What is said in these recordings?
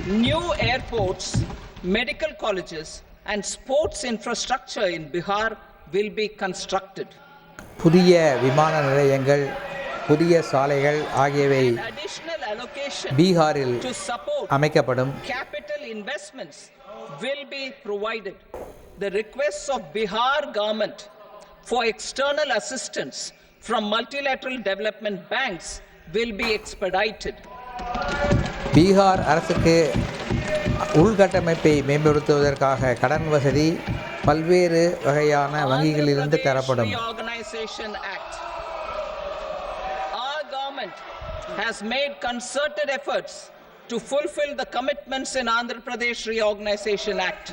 New airports, medical colleges and sports infrastructure in Bihar will be constructed. புதிய விமான நிலையங்கள், புதிய சாலைகள் ஆகியவை பீகாரில் அமைக்கப்படும். Capital investments will be provided. The requests of Bihar government for external assistance from multilateral development banks will be expedited. Bihar அரசுக்கு உள்கட்டமைப்பை மேம்படுத்துவதற்காக கடன் வசதி பல்வேறு வகையான வங்கிகளிலிருந்து தரப்படும். Our government has made concerted efforts to fulfill the commitments in Andhra Pradesh Reorganization Act.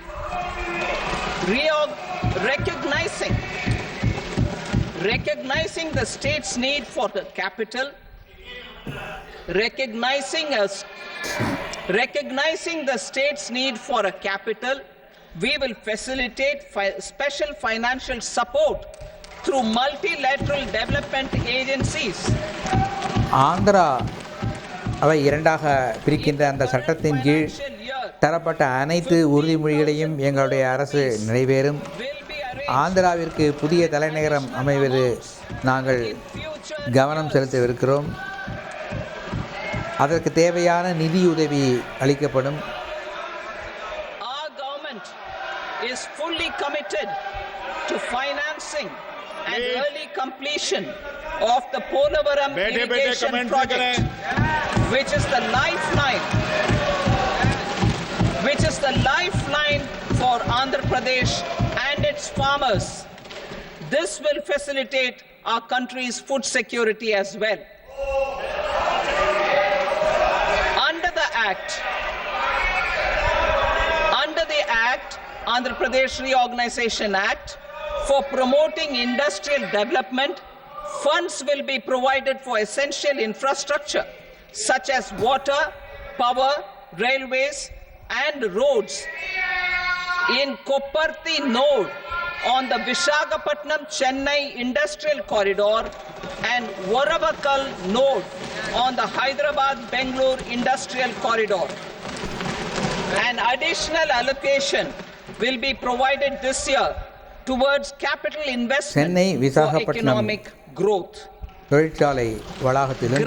Recognizing the state's need for the capital, recognizing the state's need for a capital, we will facilitate special financial support through multilateral development agencies. Andhra அவை இரண்டாக பிரிக்கின்ற அந்த சட்டத்தின் கீழ் தரப்பட்ட அனைத்து உறுதிமொழிகளையும் எங்களுடைய அரசு நிறைவேறும். ஆந்திராவிற்கு புதிய தலைநகரம் அமைவது நாங்கள் கவனம் செலுத்தவிருக்கிறோம். அதற்கு தேவையான நிதியுதவி அளிக்கப்படும். Our government is fully committed to financing and early completion of the Polavaram irrigation project, which is the lifeline for Andhra Pradesh and its farmers. This will facilitate our country's food security as well. Under the Act, Andhra Pradesh Reorganization Act, for promoting industrial development, funds will be provided for essential infrastructure such as water, power, railways and roads in Kopparthi node on the Visakhapatnam-Chennai industrial corridor and Varavakal node on the Hyderabad-Bangalore industrial corridor. An additional allocation will be provided this year towards capital investment for economic growth. தொழிற்சாலை வளாகத்திலும்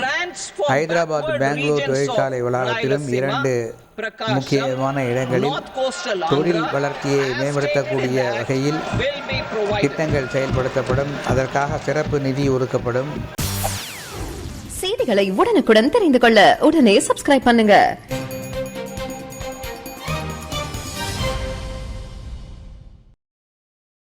ஹைதராபாத் பெங்களூர் தொழிற்சாலை வளாகத்திலும் இரண்டு முக்கியமான இடங்களில் தொழில் வளர்ச்சியை மேம்படுத்தக்கூடிய வகையில் திட்டங்கள் செயல்படுத்தப்படும். அதற்காக சிறப்பு நிதி ஒதுக்கப்படும். செய்திகளை உடனுக்குடன் தெரிந்து கொள்ள உடனே சப்ஸ்கிரைப் பண்ணுங்க.